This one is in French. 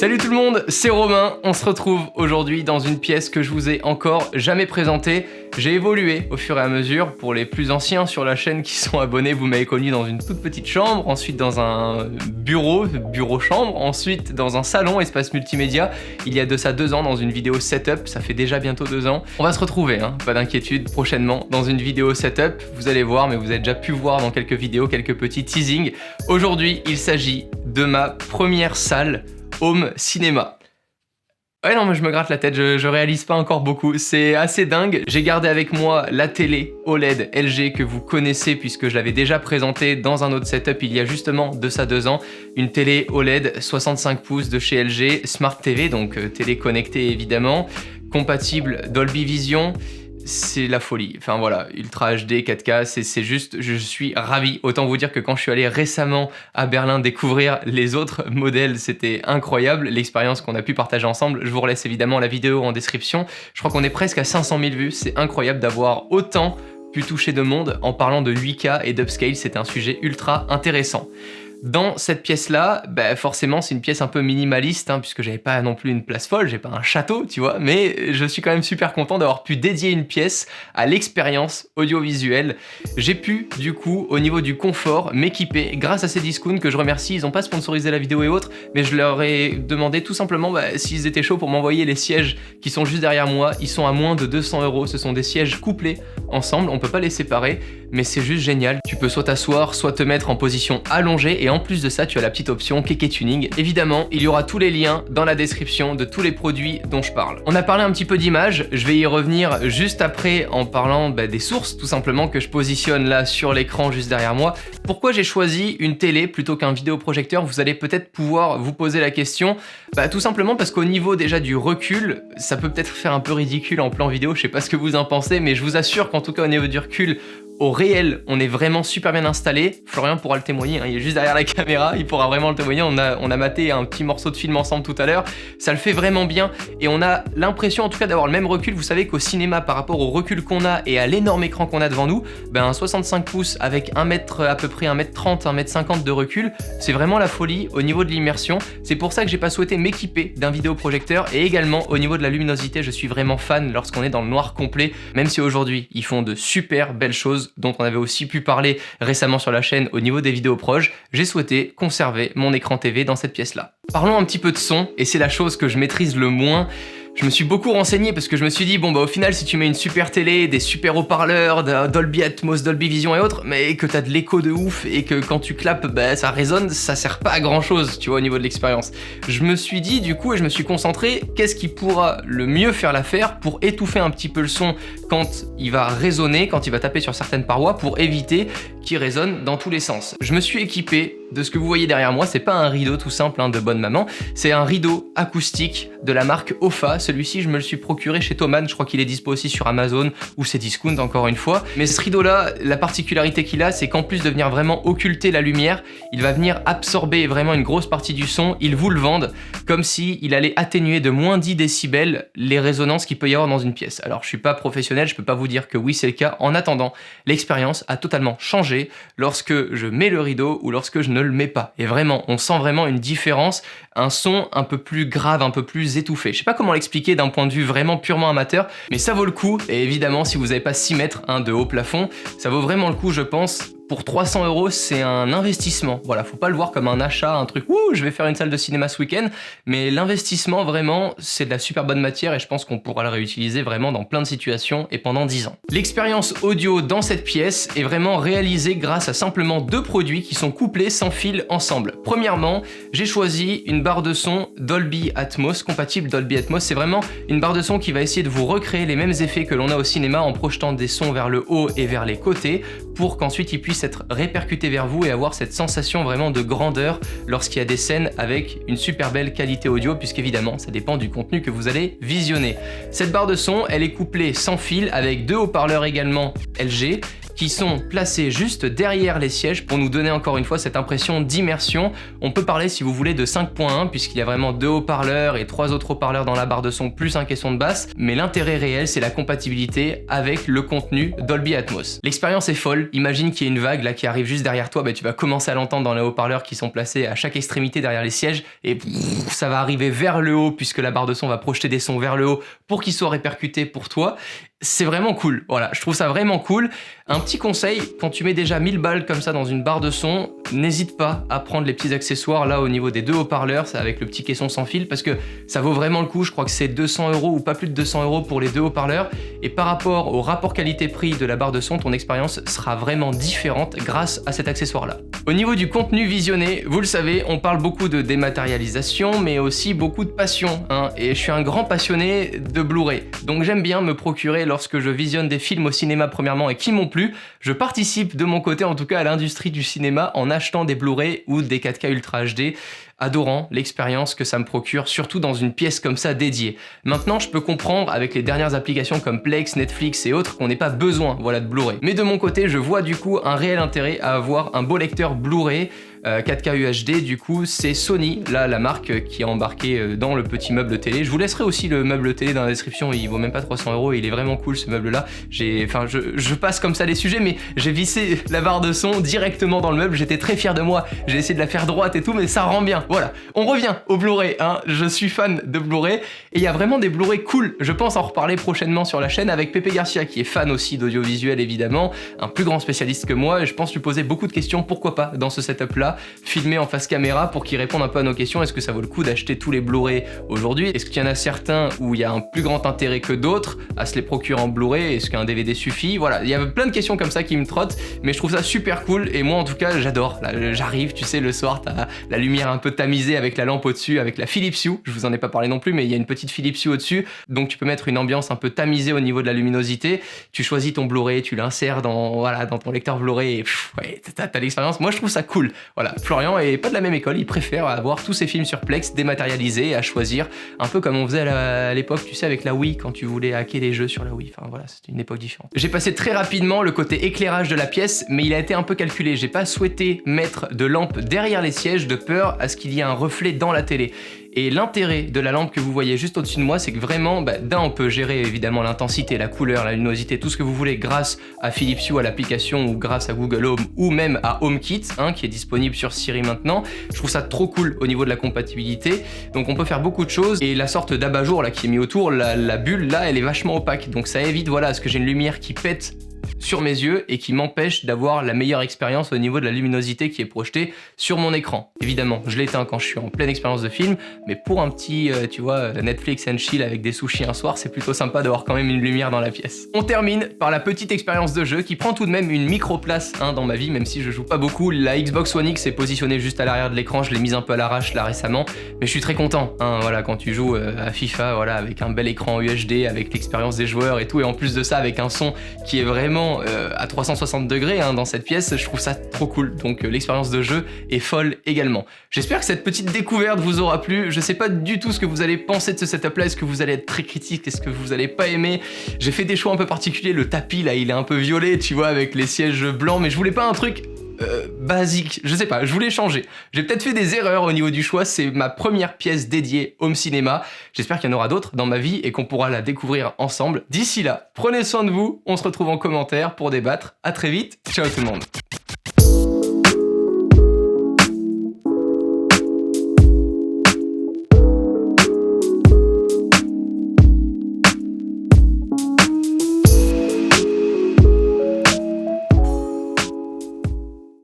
Salut tout le monde, c'est Romain. On se retrouve aujourd'hui dans une pièce que je vous ai encore jamais présentée. J'ai évolué au fur et à mesure. Pour les plus anciens sur la chaîne qui sont abonnés, vous m'avez connu dans une toute petite chambre, ensuite dans un bureau-chambre, ensuite dans un salon, espace multimédia. Il y a de ça 2 ans dans une vidéo setup, ça fait déjà bientôt 2 ans. On va se retrouver, pas d'inquiétude, prochainement dans une vidéo setup. Vous allez voir, mais vous avez déjà pu voir dans quelques vidéos, quelques petits teasings. Aujourd'hui, il s'agit de ma première salle home cinéma. Ouais non mais je me gratte la tête, je réalise pas encore beaucoup, c'est assez dingue. J'ai gardé avec moi la télé OLED LG que vous connaissez puisque je l'avais déjà présentée dans un autre setup il y a justement de ça 2 ans. Une télé OLED 65 pouces de chez LG, Smart TV, donc télé connectée évidemment, compatible Dolby Vision. C'est la folie, enfin voilà, Ultra HD, 4K, c'est juste, je suis ravi. Autant vous dire que quand je suis allé récemment à Berlin découvrir les autres modèles, c'était incroyable, l'expérience qu'on a pu partager ensemble. Je vous relaisse évidemment la vidéo en description. Je crois qu'on est presque à 500 000 vues, c'est incroyable d'avoir autant pu toucher de monde en parlant de 8K et d'upscale, c'est un sujet ultra intéressant. Dans cette pièce-là, forcément c'est une pièce un peu minimaliste, puisque j'avais pas non plus une place folle, j'ai pas un château, tu vois, mais je suis quand même super content d'avoir pu dédier une pièce à l'expérience audiovisuelle. J'ai pu, du coup, au niveau du confort, m'équiper grâce à ces discounts que je remercie. Ils ont pas sponsorisé la vidéo et autres, mais je leur ai demandé tout simplement s'ils étaient chauds pour m'envoyer les sièges qui sont juste derrière moi. Ils sont à moins de 200 €, ce sont des sièges couplés ensemble, on peut pas les séparer, mais c'est juste génial. Tu peux soit t'asseoir, soit te mettre en position allongée, et en plus de ça, tu as la petite option Kéké Tuning. Évidemment, il y aura tous les liens dans la description de tous les produits dont je parle. On a parlé un petit peu d'image, je vais y revenir juste après en parlant des sources, tout simplement, que je positionne là sur l'écran juste derrière moi. Pourquoi j'ai choisi une télé plutôt qu'un vidéoprojecteur? Vous allez peut-être pouvoir vous poser la question. Tout simplement parce qu'au niveau déjà du recul, ça peut peut-être faire un peu ridicule en plan vidéo, je sais pas ce que vous en pensez, mais je vous assure qu'en tout cas au niveau du recul, au réel, on est vraiment super bien installé. Florian pourra le témoigner, il est juste derrière la caméra, il pourra vraiment le témoigner. On a maté un petit morceau de film ensemble tout à l'heure. Ça le fait vraiment bien et on a l'impression en tout cas d'avoir le même recul. Vous savez qu'au cinéma, par rapport au recul qu'on a et à l'énorme écran qu'on a devant nous, un 65 pouces avec 1 mètre, à peu près 1m30, 1m50 de recul, c'est vraiment la folie au niveau de l'immersion. C'est pour ça que j'ai pas souhaité m'équiper d'un vidéoprojecteur, et également au niveau de la luminosité, je suis vraiment fan lorsqu'on est dans le noir complet, même si aujourd'hui ils font de super belles choses dont on avait aussi pu parler récemment sur la chaîne au niveau des vidéos proches. J'ai souhaité conserver mon écran TV dans cette pièce-là. Parlons un petit peu de son, et c'est la chose que je maîtrise le moins. Je me suis beaucoup renseigné parce que je me suis dit, au final, si tu mets une super télé, des super haut-parleurs, Dolby Atmos, Dolby Vision et autres, mais que t'as de l'écho de ouf et que quand tu clapes, ça résonne, ça sert pas à grand chose, tu vois, au niveau de l'expérience. Je me suis dit, du coup, et je me suis concentré, qu'est-ce qui pourra le mieux faire l'affaire pour étouffer un petit peu le son quand il va résonner, quand il va taper sur certaines parois, pour éviter qu'il résonne dans tous les sens. Je me suis équipé de ce que vous voyez derrière moi, c'est pas un rideau tout simple de bonne maman, c'est un rideau acoustique de la marque Offa. Celui-ci, je me le suis procuré chez Thomann, je crois qu'il est dispo aussi sur Amazon ou c'est discount encore une fois. Mais ce rideau-là, la particularité qu'il a, c'est qu'en plus de venir vraiment occulter la lumière, il va venir absorber vraiment une grosse partie du son. Ils vous le vendent comme si il allait atténuer de moins 10 décibels les résonances qu'il peut y avoir dans une pièce. Alors, je suis pas professionnel, je peux pas vous dire que oui, c'est le cas. En attendant, l'expérience a totalement changé lorsque je mets le rideau ou lorsque je ne le mets pas. Et vraiment, on sent vraiment une différence, un son un peu plus grave, un peu plus étouffé. Je sais pas comment l'expliquer d'un point de vue vraiment purement amateur, mais ça vaut le coup. Et évidemment, si vous n'avez pas 6 mètres de haut plafond, ça vaut vraiment le coup, je pense. Pour 300 €, c'est un investissement. Voilà, faut pas le voir comme un achat, un truc, je vais faire une salle de cinéma ce week-end, mais l'investissement, vraiment, c'est de la super bonne matière et je pense qu'on pourra le réutiliser vraiment dans plein de situations et pendant 10 ans. L'expérience audio dans cette pièce est vraiment réalisée grâce à simplement 2 produits qui sont couplés sans fil ensemble. Premièrement, j'ai choisi une barre de son Dolby Atmos, compatible Dolby Atmos. C'est vraiment une barre de son qui va essayer de vous recréer les mêmes effets que l'on a au cinéma en projetant des sons vers le haut et vers les côtés pour qu'ensuite ils puissent être répercuté vers vous et avoir cette sensation vraiment de grandeur lorsqu'il y a des scènes avec une super belle qualité audio, puisqu'évidemment ça dépend du contenu que vous allez visionner. Cette barre de son, elle est couplée sans fil avec 2 haut-parleurs également LG qui sont placés juste derrière les sièges pour nous donner encore une fois cette impression d'immersion. On peut parler si vous voulez de 5.1 puisqu'il y a vraiment 2 haut-parleurs et 3 autres haut-parleurs dans la barre de son plus un caisson de basse, mais l'intérêt réel c'est la compatibilité avec le contenu Dolby Atmos. L'expérience est folle, imagine qu'il y a une vague là qui arrive juste derrière toi, tu vas commencer à l'entendre dans les haut-parleurs qui sont placés à chaque extrémité derrière les sièges et ça va arriver vers le haut puisque la barre de son va projeter des sons vers le haut pour qu'ils soient répercutés pour toi. C'est vraiment cool, voilà, je trouve ça vraiment cool. Un petit conseil, quand tu mets déjà 1000 balles comme ça dans une barre de son, n'hésite pas à prendre les petits accessoires là au niveau des 2 haut-parleurs, c'est avec le petit caisson sans fil, parce que ça vaut vraiment le coup. Je crois que c'est 200 € ou pas plus de 200 € pour les 2 haut-parleurs, et par rapport au rapport qualité-prix de la barre de son, ton expérience sera vraiment différente grâce à cet accessoire là. Au niveau du contenu visionné, vous le savez, on parle beaucoup de dématérialisation, mais aussi beaucoup de passion, et je suis un grand passionné de Blu-ray, donc j'aime bien me procurer, lorsque je visionne des films au cinéma premièrement et qui m'ont plu, je participe de mon côté en tout cas à l'industrie du cinéma en achetant des Blu-ray ou des 4K Ultra HD, adorant l'expérience que ça me procure, surtout dans une pièce comme ça dédiée. Maintenant, je peux comprendre avec les dernières applications comme Plex, Netflix et autres qu'on n'ait pas besoin de Blu-ray. Mais de mon côté, je vois du coup un réel intérêt à avoir un beau lecteur Blu-ray 4K UHD, du coup c'est Sony, là la marque qui a embarqué dans le petit meuble télé. Je vous laisserai aussi le meuble télé dans la description, il vaut même pas 300 €, il est vraiment cool ce meuble là. Je passe comme ça les sujets, mais j'ai vissé la barre de son directement dans le meuble, j'étais très fier de moi, j'ai essayé de la faire droite et tout, mais ça rend bien. Voilà, on revient au Blu-ray, je suis fan de Blu-ray, et il y a vraiment des Blu-ray cool, je pense en reparler prochainement sur la chaîne avec Pépé Garcia qui est fan aussi d'audiovisuel évidemment, un plus grand spécialiste que moi, et je pense lui poser beaucoup de questions, pourquoi pas dans ce setup là, filmer en face caméra pour qu'il réponde un peu à nos questions. Est-ce que ça vaut le coup d'acheter tous les Blu-ray aujourd'hui? Est-ce qu'il y en a certains où il y a un plus grand intérêt que d'autres à se les procurer en Blu-ray? Est-ce qu'un DVD suffit? Voilà, il y a plein de questions comme ça qui me trottent, mais je trouve ça super cool, et moi en tout cas j'adore. Là, j'arrive, tu sais, le soir t'as la lumière un peu tamisée avec la lampe au-dessus, avec la Philips Hue, je vous en ai pas parlé non plus, mais il y a une petite Philips Hue au-dessus, donc tu peux mettre une ambiance un peu tamisée au niveau de la luminosité, tu choisis ton Blu-ray, tu l'insères dans ton lecteur Blu-ray, et ouais, t'as l'expérience. Moi je trouve ça cool. Voilà, Florian est pas de la même école, il préfère avoir tous ses films sur Plex dématérialisés et à choisir, un peu comme on faisait à l'époque, tu sais, avec la Wii, quand tu voulais hacker les jeux sur la Wii. Enfin voilà, c'était une époque différente. J'ai passé très rapidement le côté éclairage de la pièce, mais il a été un peu calculé. J'ai pas souhaité mettre de lampe derrière les sièges de peur à ce qu'il y ait un reflet dans la télé. Et l'intérêt de la lampe que vous voyez juste au-dessus de moi, c'est que vraiment, d'un, on peut gérer évidemment l'intensité, la couleur, la luminosité, tout ce que vous voulez grâce à Philips Hue, à l'application, ou grâce à Google Home, ou même à HomeKit, qui est disponible sur Siri maintenant. Je trouve ça trop cool au niveau de la compatibilité. Donc on peut faire beaucoup de choses, et la sorte d'abat-jour là qui est mis autour, la bulle là, elle est vachement opaque. Donc ça évite, voilà, à ce que j'ai une lumière qui pète sur mes yeux et qui m'empêche d'avoir la meilleure expérience au niveau de la luminosité qui est projetée sur mon écran. Évidemment, je l'éteins quand je suis en pleine expérience de film, mais pour un petit, tu vois, Netflix and chill avec des sushis un soir, c'est plutôt sympa d'avoir quand même une lumière dans la pièce. On termine par la petite expérience de jeu qui prend tout de même une micro-place dans ma vie, même si je joue pas beaucoup. La Xbox One X est positionnée juste à l'arrière de l'écran, je l'ai mise un peu à l'arrache là récemment, mais je suis très content, voilà, quand tu joues à FIFA, voilà, avec un bel écran UHD, avec l'expérience des joueurs et tout, et en plus de ça, avec un son qui est vraiment à 360 degrés dans cette pièce, je trouve ça trop cool. Donc l'expérience de jeu est folle également. J'espère que cette petite découverte vous aura plu. Je sais pas du tout ce que vous allez penser de ce setup là, est-ce que vous allez être très critique, est-ce que vous allez pas aimer? J'ai fait des choix un peu particuliers, le tapis là il est un peu violet, tu vois, avec les sièges blancs, mais je voulais pas un truc basique, je sais pas, je voulais changer. J'ai peut-être fait des erreurs au niveau du choix, c'est ma première pièce dédiée home cinéma. J'espère qu'il y en aura d'autres dans ma vie et qu'on pourra la découvrir ensemble. D'ici là, prenez soin de vous, on se retrouve en commentaire pour débattre. À très vite, ciao tout le monde.